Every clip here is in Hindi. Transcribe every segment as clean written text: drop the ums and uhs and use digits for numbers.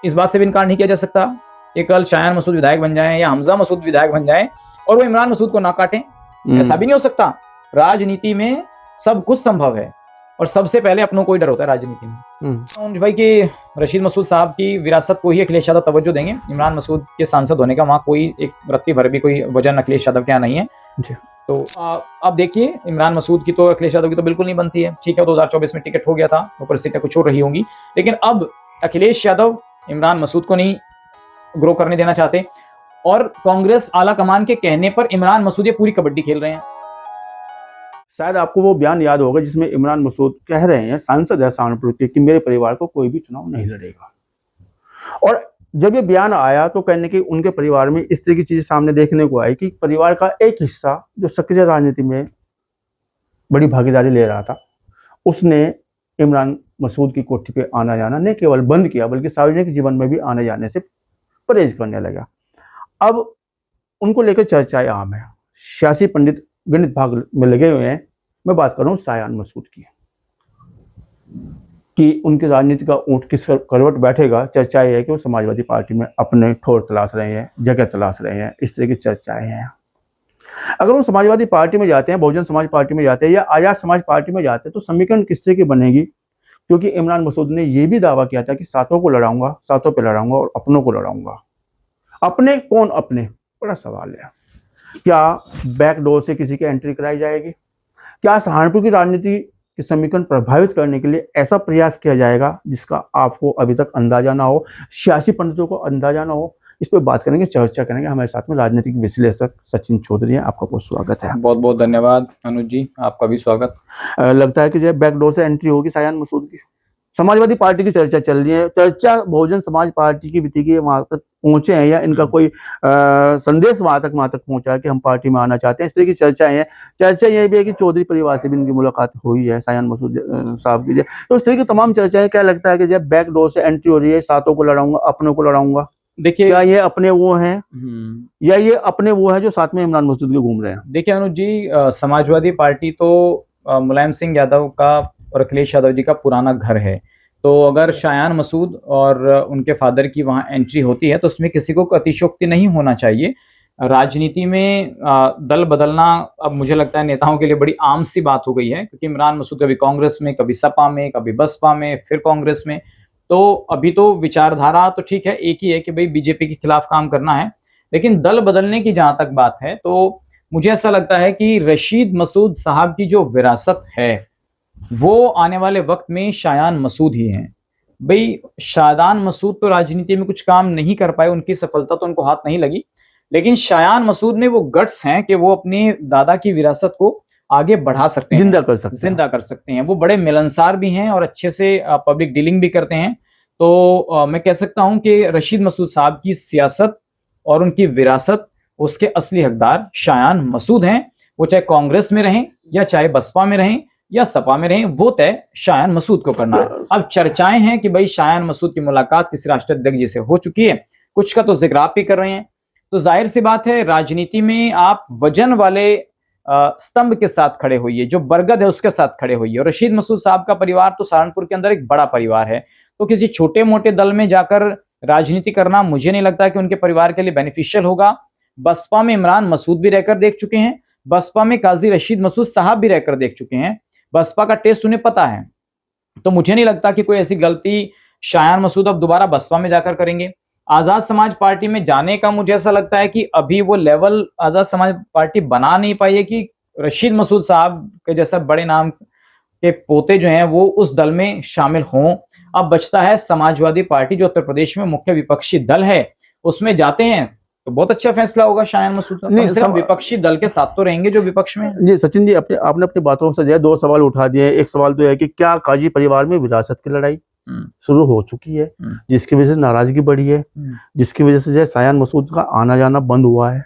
इस बात से भी इनकार नहीं किया जा सकता कि कल शायान मसूद विधायक बन जाएं या हमजा मसूद विधायक बन जाएं और वो इमरान मसूद को ना काटें। ऐसा भी नहीं हो सकता। राजनीति में सब कुछ संभव है और सबसे पहले अपनों को ही डर होता है राजनीति में। भाई कि रशीद मसूद साहब की विरासत को ही अखिलेश यादव तवज्जो देंगे। इमरान मसूद के सांसद होने का वहाँ कोई एक रत्ती भर भी कोई वजन अखिलेश यादव के यहाँ नहीं है। तो अब देखिए, इमरान मसूद की तो अखिलेश यादव की तो बिल्कुल नहीं बनती है। ठीक है, 2024 में टिकट हो गया था, वो परिस्थितियां कुछ और रही होंगी, लेकिन अब अखिलेश यादव इमरान मसूद को नहीं ग्रो करने देना चाहते और कांग्रेस आला कमान के कहने पर इमरान मसूद ये पूरी कबड्डी खेल रहे हैं। शायद आपको वो बयान याद होगा जिसमें इमरान मसूद कह रहे हैं, सांसद है सहारनपुर के, कि मेरे परिवार को कोई भी चुनाव नहीं लड़ेगा। और जब ये बयान आया तो कहने की उनके परिवार में इस तरह की चीजें सामने देखने को आई कि परिवार का एक हिस्सा जो सक्रिय राजनीति में बड़ी भागीदारी ले रहा था, उसने इमरान मसूद की कोठी पे आना जाना न केवल बंद किया बल्कि सार्वजनिक जीवन में भी आने जाने से परहेज करने लगा। अब उनको लेकर चर्चाएं आम है, सियासी पंडित गणित भाग में लगे हुए हैं। मैं बात कर रहा हूँ शायान मसूद की, कि उनकी राजनीति का ऊंट किस करवट बैठेगा। चर्चा ये है कि वो समाजवादी पार्टी में अपने ठोर तलाश रहे हैं, जगह तलाश रहे हैं, इस तरह की चर्चाएं हैं। अगर वो समाजवादी पार्टी में जाते हैं, बहुजन समाज पार्टी में जाते हैं या आजाद समाज पार्टी में जाते हैं, तो समीकरण किस तरह की बनेगी? क्योंकि इमरान मसूद ने यह भी दावा किया था कि सातों को लड़ाऊंगा, सातों पे लड़ाऊंगा और अपनों को लड़ाऊंगा। अपने कौन अपने? बड़ा सवाल है। क्या बैकडोर से किसी की एंट्री कराई जाएगी? क्या सहारनपुर की राजनीति के समीकरण प्रभावित करने के लिए ऐसा प्रयास किया जाएगा जिसका आपको अभी तक अंदाजा ना हो, सियासी पंडितों को अंदाजा ना हो? इस पर बात करेंगे, चर्चा करेंगे। हमारे साथ में राजनीतिक विश्लेषक सचिन चौधरी हैं। आपका बहुत स्वागत है। बहुत बहुत धन्यवाद अनुज जी, आपका भी स्वागत। लगता है कि जो बैकडोर से एंट्री होगी शायान मसूद की। समाजवादी पार्टी की चर्चा चल रही है, चर्चा बहुजन समाज पार्टी की भी वहां तक पहुंचे हैं या इनका कोई संदेश वहां तक पहुंचा है कि हम पार्टी में आना चाहते हैं, इस तरह की चर्चाएं हैं। चर्चा यह भी है कि चौधरी परिवार से भी इनकी मुलाकात हुई है शायान मसूद साहब की। तो इस तरह की तमाम चर्चाएं, क्या लगता है कि जब बैकडोर से एंट्री हो रही है, सातों को लड़ाऊंगा, अपनों को लड़ाऊंगा, देखिए क्या ये अपने वो हैं या ये अपने वो है जो साथ में इमरान मसूद के घूम रहे हैं? देखिए अनुज जी, समाजवादी पार्टी तो मुलायम सिंह यादव का और अखिलेश यादव जी का पुराना घर है। तो अगर शायान मसूद और उनके फादर की वहाँ एंट्री होती है तो उसमें किसी को अतिशयोक्ति नहीं होना चाहिए। राजनीति में दल बदलना अब मुझे लगता है नेताओं के लिए बड़ी आम सी बात हो गई है, क्योंकि इमरान मसूद कभी कांग्रेस में, कभी सपा में, कभी बसपा में, फिर कांग्रेस में। तो अभी तो विचारधारा तो ठीक है, एक ही है कि भाई बीजेपी के खिलाफ काम करना है, लेकिन दल बदलने की जहां तक बात है तो मुझे ऐसा लगता है कि रशीद मसूद साहब की जो विरासत है वो आने वाले वक्त में शायान मसूद ही हैं। भाई शायान मसूद तो राजनीति में कुछ काम नहीं कर पाए, उनकी सफलता तो उनको हाथ नहीं लगी, लेकिन शायान मसूद में वो गट्स हैं कि वो अपने दादा की विरासत को आगे बढ़ा सकते हैं, जिंदा कर सकते हैं। वो बड़े मिलनसार भी हैं और अच्छे से पब्लिक डीलिंग भी करते हैं। तो मैं कह सकता हूं कि रशीद मसूद साहब की सियासत और उनकी विरासत, उसके असली हकदार शायान मसूद हैं। वो चाहे कांग्रेस में रहें या चाहे बसपा में रहें या सपा में रहें, वो तय शायान मसूद को करना है। अब चर्चाएं हैं कि भाई शायान मसूद की मुलाकात किसी राष्ट्राध्यक्ष जी से हो चुकी है, कुछ का तो जिक्र आप भी कर रहे हैं। तो जाहिर सी बात है, राजनीति में आप वजन वाले स्तंभ के साथ खड़े होइए, जो बरगद है उसके साथ खड़े होइए। और रशीद मसूद साहब का परिवार तो सहारनपुर के अंदर एक बड़ा परिवार है, तो किसी छोटे मोटे दल में जाकर राजनीति करना मुझे नहीं लगता कि उनके परिवार के लिए बेनिफिशियल होगा। बसपा में इमरान मसूद भी रहकर देख चुके हैं, बसपा में काजी रशीद मसूद साहब भी रहकर देख चुके हैं, बसपा का टेस्ट उन्हें पता है। तो मुझे नहीं लगता कि कोई ऐसी गलती शायान मसूद अब दोबारा बसपा में जाकर करेंगे। आजाद समाज पार्टी में जाने का मुझे ऐसा लगता है कि अभी वो लेवल आजाद समाज पार्टी बना नहीं पाई है कि रशीद मसूद साहब के जैसा बड़े नाम के पोते जो हैं वो उस दल में शामिल हों। अब बचता है समाजवादी पार्टी, जो उत्तर प्रदेश में मुख्य विपक्षी दल है, उसमें जाते हैं तो बहुत अच्छा फैसला होगा शायान मसूद का। सिर्फ विपक्षी दल के साथ तो रहेंगे जो विपक्ष में। जी सचिन जी, आपने अपनी बातों से जो है दो सवाल उठा दिए। एक सवाल तो है कि क्या काजी परिवार में विरासत की लड़ाई शुरू हो चुकी है, जिसकी वजह से नाराजगी बढ़ी है, जिसकी वजह से जो है शायान मसूद का आना जाना बंद हुआ है,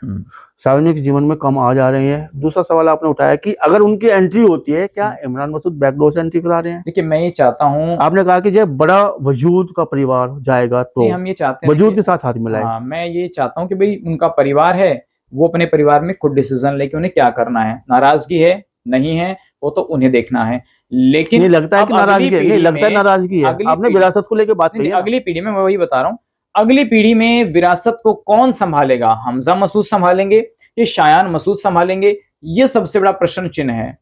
सार्वजनिक जीवन में कम आ जा रहे हैं। दूसरा सवाल आपने उठाया कि अगर उनकी एंट्री होती है, क्या इमरान मसूद बैकडोर से एंट्री करा रहे हैं? देखिए मैं ये चाहता हूँ, आपने कहा कि जब बड़ा वजूद का परिवार जाएगा तो हम ये चाहते हैं वजूद के साथ हाथ मिलाए। हाँ, मैं ये चाहता हूँ कि भाई उनका परिवार है, वो अपने परिवार में खुद डिसीजन लेके उन्हें क्या करना है। नाराजगी है नहीं है वो तो उन्हें देखना है, लेकिन नहीं लगता है कि नाराजगी है, नहीं लगता है नाराजगी है। आपने विरासत को लेकर बात करी। अगली पीढ़ी में मैं वही बता रहा हूँ, अगली पीढ़ी में विरासत को कौन संभालेगा? हमजा मसूद संभालेंगे या शायान मसूद संभालेंगे? ये सबसे बड़ा प्रश्न चिन्ह है,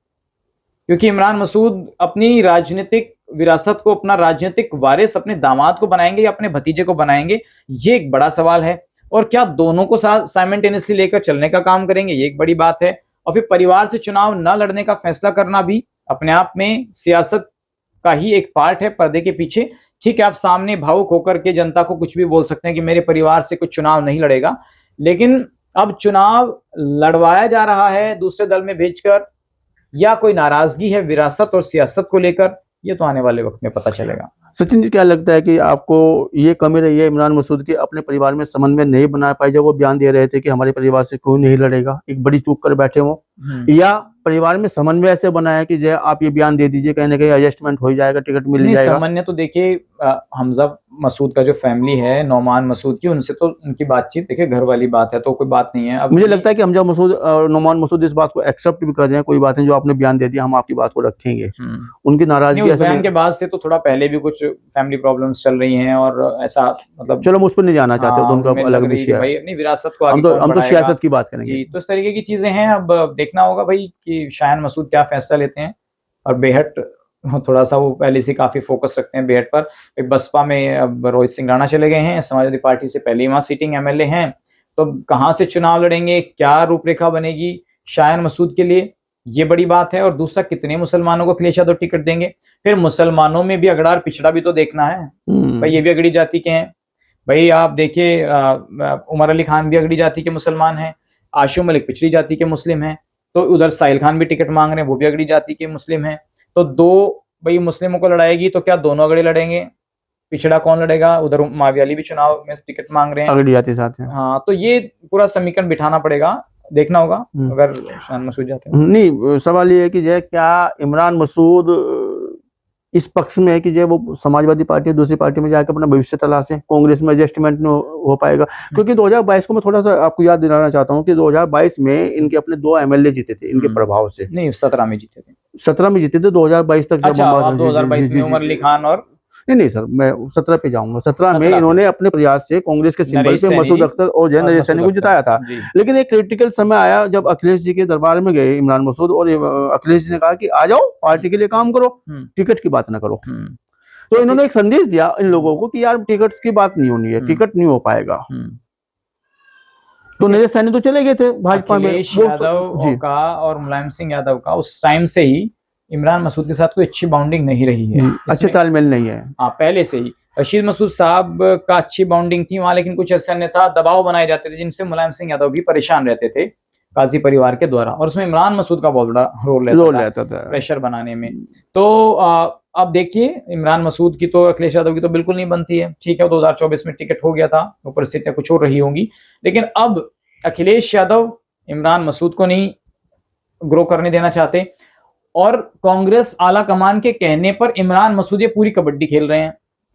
क्योंकि इमरान मसूद अपनी राजनीतिक विरासत को, अपना राजनीतिक वारिस अपने दामाद को बनाएंगे या अपने भतीजे को बनाएंगे, ये एक बड़ा सवाल है। और क्या दोनों को साथ साइमल्टेनियसली लेकर चलने का काम करेंगे, ये एक बड़ी बात है। और फिर परिवार से चुनाव न लड़ने का फैसला करना भी अपने आप में सियासत का ही एक पार्ट है, पर्दे के पीछे। ठीक है, आप सामने भावुक होकर के जनता को कुछ भी बोल सकते हैं कि मेरे परिवार से कुछ चुनाव नहीं लड़ेगा, लेकिन अब चुनाव लड़वाया जा रहा है दूसरे दल में भेजकर, या कोई नाराजगी है विरासत और सियासत को लेकर, ये तो आने वाले वक्त में पता चलेगा। सचिन जी, क्या लगता है कि आपको ये कमी रही है इमरान मसूद की, अपने परिवार में समन्वय नहीं बना पाए? जब वो बयान दे रहे थे कि हमारे परिवार से कोई नहीं लड़ेगा, एक बड़ी चूक कर बैठे हो, या परिवार में समन्वय ऐसे बनाया कि जो आप ये बयान दे दीजिए, कहीं ना कहीं एडजस्टमेंट हो जाएगा, टिकट मिल जाएगा? समन्वय तो देखिए, हमजा मसूद का जो फैमिली है, नौमान मसूद की, उनसे तो उनकी बातचीत देखिए घर वाली बात है, तो कोई बात नहीं है। अब मुझे लगता है कि हमजा मसूद और नौमान मसूद इस बात को एक्सेप्ट भी कर रहे हैं, कोई बात नहीं, जो आपने बयान दे दिया हम आपकी बात को रखेंगे। उनकी नाराजगी उस बयान के बाद से तो थोड़ा पहले भी कुछ फैमिली प्रॉब्लम्स चल रही हैं, और ऐसा मतलब, चलो हम उस पर नहीं जाना चाहते, तो उनका अलग विषय है। नहीं, विरासत को हम तो सियासत की बात करेंगे जी। तो इस तरीके की चीजें हैं। अब देखना होगा भाई कि शायान मसूद क्या फैसला लेते हैं। और बेहट थोड़ा सा वो पहले से काफी फोकस रखते हैं बेहट पर। बसपा में अब रोहित सिंह राणा चले गए हैं, समाजवादी पार्टी से पहले ही वहां सीटिंग एमएलए हैं, तो कहां से चुनाव लड़ेंगे, क्या रूपरेखा बनेगी शायान मसूद के लिए, ये बड़ी बात है। और दूसरा, कितने मुसलमानों को अखिलेश यादव टिकट देंगे? फिर मुसलमानों में भी अगड़ा और पिछड़ा भी तो देखना है भाई, ये भी अगड़ी जाति के हैं भाई। आप देखिए, उमर अली खान भी अगड़ी जाति के मुसलमान हैं, आशू मलिक पिछड़ी जाति के मुस्लिम हैं, तो उधर साहिल खान भी टिकट मांग रहे हैं, वो भी अगड़ी जाति के मुस्लिम हैं। तो दो भाई मुस्लिमों को लड़ाएगी, तो क्या दोनों अगड़े लड़ेंगे? पिछड़ा कौन लड़ेगा? उधर माविया अली भी चुनाव में टिकट मांग रहे हैं, अगड़ी जाति साथ है। हाँ, तो ये पूरा समीकरण बिठाना पड़ेगा, देखना होगा अगर शायान मसूद जाते हैं। नहीं, सवाल ये है कि जय क्या इमरान मसूद इस पक्ष में है कि जय वो समाजवादी पार्टी दूसरी पार्टी में जाकर अपना भविष्य तलाशें, कांग्रेस में एडजस्टमेंट नहीं हो पाएगा? क्योंकि 2022 को मैं थोड़ा सा आपको याद दिलाना चाहता हूं कि 2022 में इनके अपने 2 एमएलए जीते थे इनके प्रभाव से। नहीं, 17 में जीते थे। 17 में जीते थे, 2022 तक। अच्छा, 2022 में उमर अली खान और नहीं सर, मैं 17 पे जाऊंगा। 17 में इन्होंने अपने प्रयास से कांग्रेस के सिंबल पे मसूद अख्तर और जय नरेश सैनी को जिताया था। लेकिन एक क्रिटिकल समय आया जब अखिलेश जी के दरबार में गए इमरान मसूद, और अखिलेश जी ने कहा कि आ जाओ, पार्टी के लिए काम करो, टिकट की बात ना करो। तो इन्होंने एक संदेश दिया इन लोगों को कि यार टिकट की बात नहीं होनी है, टिकट नहीं हो पाएगा। तो नरेश सैनी तो चले गए थे भाजपा में। अखिलेश यादव का और मुलायम सिंह यादव का उस टाइम से ही इमरान मसूद के साथ कोई अच्छी बाउंडिंग नहीं रही है, अच्छे तालमेल नहीं है। हाँ, पहले से ही रशीद मसूद साहब का अच्छी बाउंडिंग थी वहां, लेकिन कुछ ऐसे अन्यथा दबाव बनाए जाते थे जिनसे मुलायम सिंह यादव भी परेशान रहते थे काजी परिवार के द्वारा, और उसमें इमरान मसूद का बहुत बड़ा रोल रहता था प्रेशर बनाने में। तो अब देखिए, इमरान मसूद की तो अखिलेश यादव की तो बिल्कुल नहीं बनती है। ठीक है, 2024 में टिकट हो गया था, वो परिस्थितियां कुछ और रही होंगी, लेकिन अब अखिलेश यादव इमरान मसूद को नहीं ग्रो करने देना चाहते, और कांग्रेस आला कमान के कहने पर इमरान मसूद ये पूरी कबड्डी खेल रहे हैं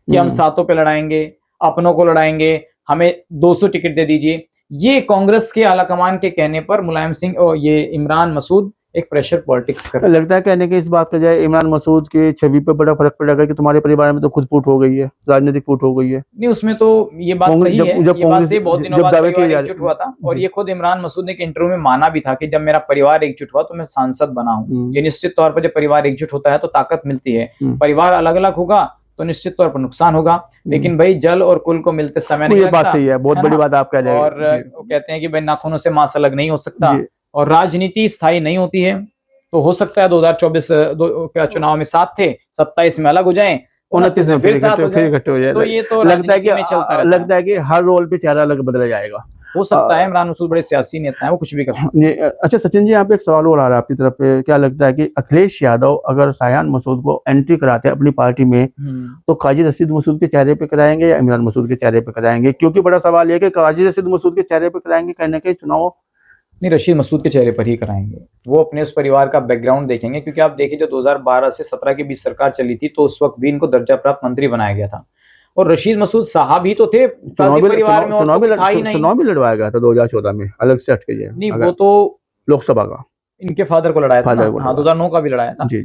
कि हम सातों पे लड़ाएंगे, अपनों को लड़ाएंगे, हमें 200 टिकट दे दीजिए। ये कांग्रेस के आला कमान के कहने पर मुलायम सिंह और ये इमरान मसूद एक प्रेशर पॉलिटिक्स कर, लगता है कहने के इस बात का जाए इमरान मसूद की छवि पे बड़ा फर्क पड़ेगा कि तुम्हारे परिवार में तो खुद फूट हो गई है, राजनीतिक फूट हो गई है। नहीं, उसमें तो ये बात सही है, ये बात सही, बहुत दिनों बाद परिवार एकजुट हुआ था, और ये खुद इमरान मसूद ने एक इंटरव्यू में माना भी था कि जब मेरा परिवार एकजुट हुआ तो मैं सांसद बना हूँ। ये निश्चित तौर पर जब परिवार एकजुट होता है तो ताकत मिलती है, परिवार अलग अलग होगा तो निश्चित तौर पर नुकसान होगा, लेकिन भाई जल और कुल को मिलते समय नहीं लगता। बात सही है, बहुत बड़ी बात आप कह रहे हैं। और वो कहते हैं कि भाई नाखूनों से मांस अलग नहीं हो सकता, और राजनीति स्थायी नहीं होती है। तो हो सकता है 2024 क्या चुनाव में साथ थे, 27 में अलग हो जाए, 29 में फिर साथ हो जाए। तो ये तो लगता है कि हर रोल पे चेहरा अलग बदला जाएगा। हो सकता है, इमरान मसूद बड़े सियासी नेता हैं, वो कुछ भी कर सकते हैं। अच्छा सचिन जी, यहाँ पे एक सवाल और आ रहा है आपकी तरफ पे, क्या लगता है कि अखिलेश यादव अगर शायान मसूद को एंट्री कराते हैं अपनी पार्टी में, तो काजी रशीद मसूद के चेहरे पे कराएंगे या इमरान मसूद के चेहरे पे कराएंगे? क्योंकि बड़ा सवाल है कि काजी रशीद मसूद के चेहरे पे कराएंगे, कहीं ना कहीं चुनाव नहीं, रशीद मसूद के चेहरे पर ही कराएंगे। वो अपने उस परिवार का बैकग्राउंड देखेंगे, क्योंकि आप देखिए जो 2012 से 17 के बीच सरकार चली थी तो उस वक्त भी इनको दर्जा प्राप्त मंत्री बनाया गया था, और रशीद मसूद साहब ही तो थे काजी परिवार में, और चुनाव भी लड़वाया गया था 2014 में अलग से हटके। नहीं, वो तो लोकसभा का इनके फादर को लड़ाया था, हाँ 2009 का भी लड़ाया था। जी।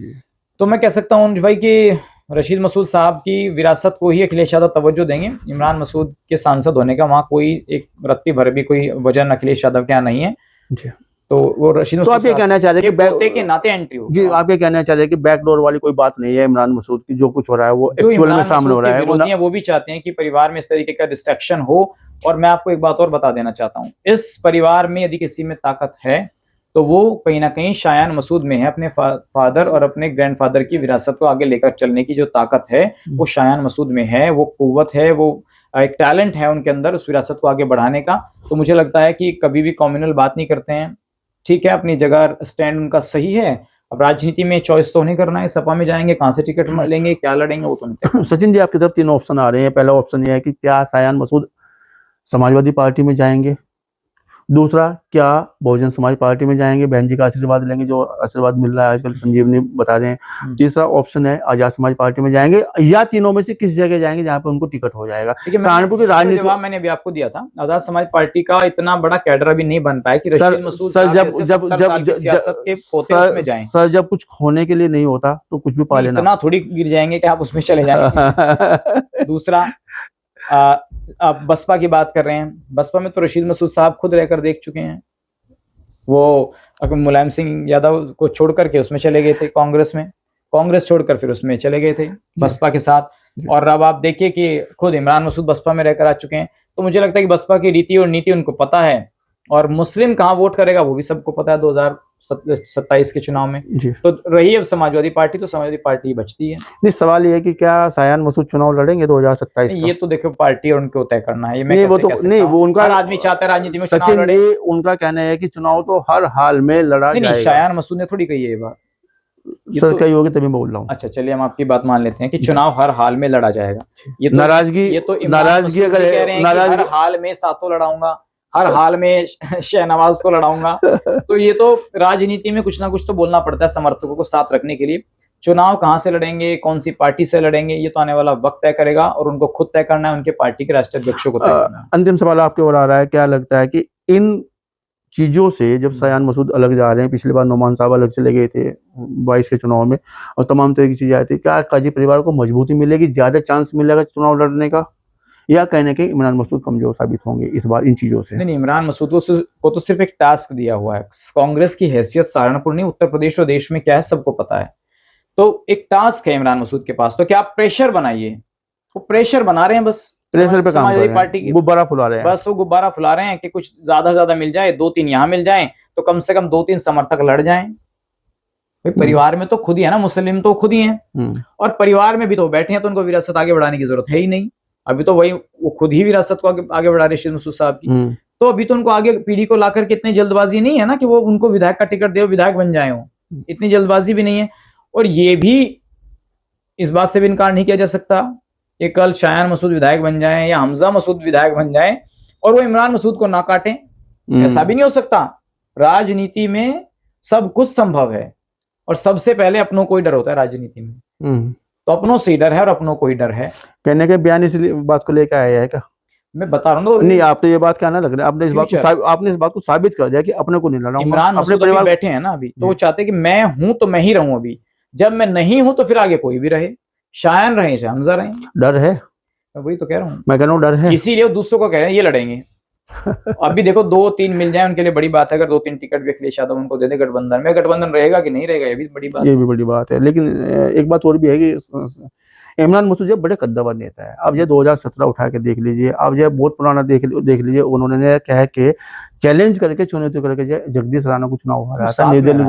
तो मैं कह सकता हूँ भाई कि रशीद मसूद साहब की विरासत को ही अखिलेश यादव तवज्जो देंगे। इमरान मसूद के सांसद होने का वहाँ कोई एक रत्ती भर भी कोई वजन अखिलेश यादव के यहाँ नहीं है जी। तो वो रशीद तो मसूद आप ये कहना चाह रहे हैं कि पोते के नाते एंट्री हो जी, आप ये कहना चाह रहे हैं कि बैकडोर वाली कोई बात नहीं है इमरान मसूद की, जो कुछ हो रहा है वो एक्चुअल में सामने हो रहा है। विरोधी वो भी चाहते हैं कि परिवार में इस तरीके का डिस्ट्रैक्शन हो। और मैं आपको एक बात और बता देना चाहता हूँ, इस परिवार में यदि किसी में ताकत है तो वो कहीं ना कहीं शायान मसूद में है। अपने फादर और अपने ग्रैंडफादर की विरासत को आगे लेकर चलने की जो ताकत है वो शायान मसूद में है, वो कुव्वत है, वो एक टैलेंट है उनके अंदर उस विरासत को आगे बढ़ाने का। तो मुझे लगता है कि कभी भी कम्युनल बात नहीं करते हैं। ठीक है, अपनी जगह स्टैंड उनका सही है। अब राजनीति में चॉइस तो नहीं करना है, सपा में जाएंगे, कहाँ से टिकट लेंगे, क्या लड़ेंगे, वो तो नहीं। सचिन जी, आपकी तरफ 3 ऑप्शन आ रहे हैं। पहला ऑप्शन ये है कि क्या शायान मसूद समाजवादी पार्टी में जाएंगे, दूसरा क्या बहुजन समाज पार्टी में जाएंगे, बहन जी का आशीर्वाद लेंगे, जो आशीर्वाद मिल रहा है आजकल संजीवनी बता रहे हैं, तीसरा ऑप्शन है आजाद समाज पार्टी में जाएंगे, या तीनों में से किस जगह जाएंगे जहां पे उनको टिकट हो जाएगा। सहारनपुर की राजनीति जवाब मैंने अभी आपको दिया था। आजाद समाज पार्टी का इतना बड़ा कैडर अभी नहीं बन पाया कि रशीद मसूद सर जब कुछ खोने के लिए नहीं होता तो कुछ भी पा लेना। इतना थोड़ी गिर जाएंगे कि आप उसमें चले जाएंगे। दूसरा, आप बसपा की बात कर रहे हैं, बसपा में तो रशीद मसूद साहब खुद रहकर देख चुके हैं। वो मुलायम सिंह यादव को छोड़ करके उसमें चले गए थे कांग्रेस में, कांग्रेस छोड़कर फिर उसमें चले गए थे बसपा के साथ। और अब आप देखिए कि खुद इमरान मसूद बसपा में रहकर आ चुके हैं। तो मुझे लगता है कि बसपा की रीति और नीति उनको पता है, और मुस्लिम कहाँ वोट करेगा वो भी सबको पता है 2027 के चुनाव में। तो रही अब समाजवादी पार्टी, तो समाजवादी पार्टी ही बचती है। नहीं, सवाल ये है कि क्या शायान मसूद चुनाव लड़ेंगे 2027? ये तो देखो पार्टी और उनको तय करना है। ये मैं नहीं, वो तो नहीं, वो उनका हर आदमी चाहता है राजनीति में चुनाव लड़े। उनका कहना है कि चुनाव तो हर हाल में लड़ा जाएगा। नहीं, शायान मसूद ने थोड़ी कही है ये बात। सर क्या होगी तभी मैं बोल रहा हूँ। अच्छा चलिए, हम आपकी बात मान लेते हैं कि चुनाव हर हाल में लड़ा जाएगा। ये तो नाराजगी अगर कह रहे हैं कि हर हाल में सातों लड़ाऊंगा, हर हाल में शहनवाज को लड़ाऊंगा, तो ये तो राजनीति में कुछ ना कुछ तो बोलना पड़ता है समर्थकों को साथ रखने के लिए। चुनाव कहाँ से लड़ेंगे, कौन सी पार्टी से लड़ेंगे, ये तो आने वाला वक्त तय करेगा, और उनको खुद तय करना है, उनके पार्टी के राष्ट्रीय अध्यक्षों को तय करना है। अंतिम सवाल आपके ओर आ रहा है, क्या लगता है कि इन चीजों से जब शायान मसूद अलग जा रहे हैं, पिछली बार नोमान साहब अलग चले गए थे 22 के चुनाव में, और तमाम तरह की चीजें आई थी, क्या काजी परिवार को मजबूती मिलेगी, ज्यादा चांस मिलेगा चुनाव लड़ने का, या कहने के इमरान मसूद कमजोर साबित होंगे इस बार इन चीजों से? नहीं, इमरान मसूद को तो सिर्फ एक टास्क दिया हुआ है। कांग्रेस की हैसियत सहारनपुर नहीं, उत्तर प्रदेश और देश में क्या है सबको पता है। तो एक टास्क है इमरान मसूद के पास, तो क्या आप प्रेशर बनाइए, वो प्रेशर बना रहे हैं, बस प्रेशर पे समाजवादी पार्टी की गुब्बारा फुला रहे हैं, बस वो गुब्बारा फुला रहे हैं कि कुछ ज्यादा मिल जाए, 2-3 यहाँ मिल जाए, तो कम से कम 2-3 समर्थक लड़ जाएं। भाई परिवार में तो खुद ही है ना, मुस्लिम तो खुद ही हैं, और परिवार में भी तो बैठे हैं, तो उनको विरासत आगे बढ़ाने की जरूरत है ही नहीं। अभी तो वही वो खुद ही विरासत को आगे बढ़ा रहे रशीद मसूद साहब की। तो अभी तो उनको आगे पीढ़ी को लाकर के इतनी जल्दबाजी नहीं है ना कि वो उनको विधायक का टिकट दे, विधायक बन जाए, हो इतनी जल्दबाजी भी नहीं है। और ये भी इस बात से भी इनकार नहीं किया जा सकता कि कल शायान मसूद विधायक बन जाए या हमजा मसूद विधायक बन जाए और वो इमरान मसूद को ना काटें, ऐसा भी नहीं हो सकता। राजनीति में सब कुछ संभव है, और सबसे पहले अपनों को ही डर होता है राजनीति में। तो अपनों से ही डर है और अपनों को ही डर है। कहने के बयान इस बात को लेकर आया है क्या? मैं बता रहा हूँ। नहीं, आप तो ये बात कहना लग रहा है, आपने इस बात को साबित कर दिया कि अपने को नहीं लड़ाऊंगा। इमरान मसूद अभी बैठे हैं ना, अभी तो वो चाहते हैं कि मैं हूं तो मैं ही रहूं, अभी जब मैं नहीं हूं तो फिर आगे कोई भी रहे, शायान रहे चाहे हमजा रहे। डर है, वही तो कह रहा हूँ, मैं कह रहा हूँ डर है, इसीलिए वो दूसरों को कह रहे हैं ये लड़ेंगे। अभी देखो 2-3 मिल जाए उनके लिए बड़ी बात है। अगर 2-3 टिकट भी अखिलेश यादव उनको दे दे गठबंधन में, गठबंधन रहेगा कि नहीं रहेगा ये भी बड़ी बात, ये भी बड़ी बात है। लेकिन एक बात और भी है कि इमरान मसूद जब बड़े कद्दावर नेता है, आप जो 2017 उठा के देख लीजिए, आप जो बहुत पुराना देख लीजिए, उन्होंने कह के चैलेंज करके चुनौती करके जगदीश राणा को चुनाव हराया था नई दिल्ली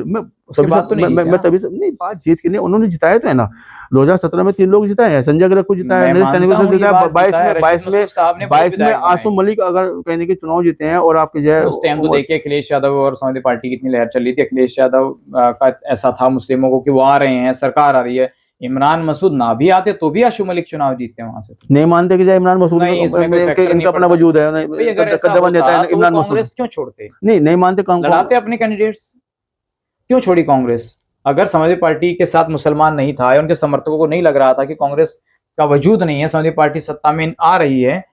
में। मैं तभी से नहीं बात जीत के लिए उन्होंने जिताया तो है ना, 2017 में 3 लोग जिताए हैं, संजय ग्रह को जिताया, नरेश सैनी को जिताया, 22 में आसुम मलिक अगर कहने के चुनाव जीते हैं। और आपके जो उस टाइम तो देखिए अखिलेश यादव और समाजवादी पार्टी की कितनी लहर चल रही थी। अखिलेश यादव का ऐसा था मुस्लिमों को कि वो आ रहे हैं, सरकार आ रही है। इमरान मसूद ना भी आते तो भी आशु मलिक चुनाव जीतते हैं वहां से। नहीं मानते कि इमरान मसूद इनका अपना वजूद है, कांग्रेस क्यों छोड़ते? नहीं मानते, लड़ाते अपने कैंडिडेट्स, क्यों छोड़ी कांग्रेस? अगर समाजवादी पार्टी के साथ मुसलमान नहीं था या उनके समर्थकों को नहीं लग रहा था कि कांग्रेस का वजूद नहीं है, समाजवादी पार्टी सत्ता में आ रही है,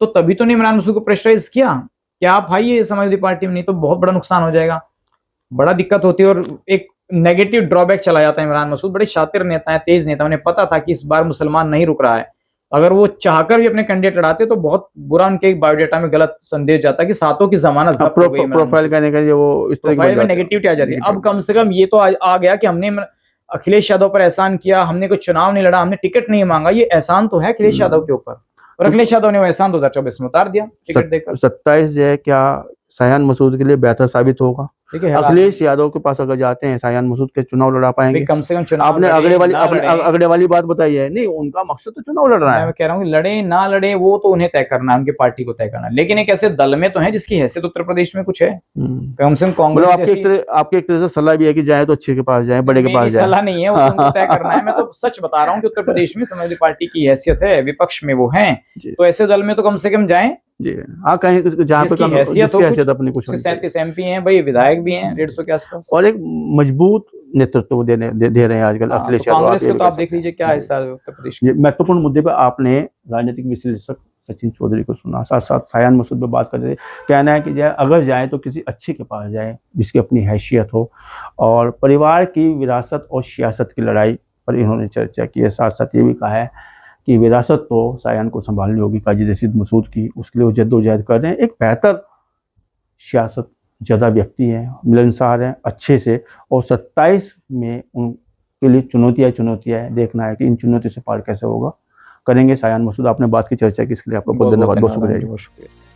तो तभी तो नहीं इमरान मसूद को प्रेशराइज किया कि आप आइए समाजवादी पार्टी में, नहीं तो बहुत बड़ा नुकसान हो जाएगा, बड़ा दिक्कत होती है। और एक नेगेटिव ड्रॉबैक चला जाता है। इमरान मसूद बड़े शातिर नेता है, तेज नेता, उन्हें पता था कि इस बार मुसलमान नहीं रुक रहा है। अगर वो चाहकर भी अपने कैंडिडेट लड़ाते तो बहुत बुरा उनके बायोडाटा में गलत संदेश जाता कि सातों की जमानत जब्त हो गई। प्रोफाइल करने के लिए वो इस तरह प्रोफाइल में नेगेटिविटी आ जाती है। अब कम से कम ये तो आ गया कि हमने अखिलेश यादव पर एहसान किया, हमने कोई चुनाव नहीं लड़ा, हमने टिकट नहीं मांगा, ये एहसान तो है अखिलेश यादव के ऊपर। और अखिलेश यादव ने वो एहसान 2024 में उतार दिया टिकट देकर। 27 जो है क्या शायान मसूद के लिए बेहतर साबित होगा? देखिए अखिलेश यादव के पास अगर जाते हैं शायान मसूद के चुनाव लड़ा पाएंगे? कम से कम चुनाव आपने अगले वाली बात बताई है, नहीं उनका मकसद तो चुनाव लड़ रहा है। मैं कह रहा हूँ लड़े ना लड़े वो तो उन्हें तय करना है, उनकी पार्टी को तय करना है। लेकिन एक ऐसे दल में तो है जिसकी हैसियत उत्तर प्रदेश में कुछ है, कम से कम कांग्रेस आपकी एक तरह से सलाह भी है कि जाए तो अच्छे के पास जाए, बड़े के पास जाए। सलाह नहीं है, वो उनको तय करना है। मैं तो सच बता रहा हूँ कि उत्तर प्रदेश में समाजवादी पार्टी की हैसियत है, विपक्ष में वो है, तो ऐसे दल में तो कम से कम जाए। जी हाँ, कहीं जहाँ पे हैसियत अपनी कुछ 37 MP हैं भाई, विधायक भी हैं 150 के आसपास, और एक मजबूत नेतृत्व दे रहे हैं आजकल अखिलेश यादव। कांग्रेस के तो आप देख लीजिए क्या हिस्सा है उत्तर प्रदेश के। महत्वपूर्ण मुद्दे पर आपने राजनीतिक विश्लेषक सचिन चौधरी को सुना, साथ साथ शायान मसूद पे बात कर रहे थे। कहना है कि अगर जाए तो किसी अच्छे के पास जाए जिसकी अपनी हैसियत हो, और परिवार की विरासत और सियासत की लड़ाई पर इन्होंने चर्चा की है। साथ साथ ये भी कहा है कि विरासत तो शायान को संभालनी होगी काजी रशीद मसूद की, उसके लिए वो जद्दोजहद कर रहे हैं। एक बेहतर सियासत ज़्यादा व्यक्ति हैं, मिलनसार हैं, अच्छे से, और 27 में उनके लिए चुनौतियाँ हैं। देखना है कि इन चुनौतियों से पार कैसे होगा। करेंगे शायान मसूद। आपने बात की, चर्चा की, इसके लिए आपका बहुत धन्यवाद, बहुत शुक्रिया।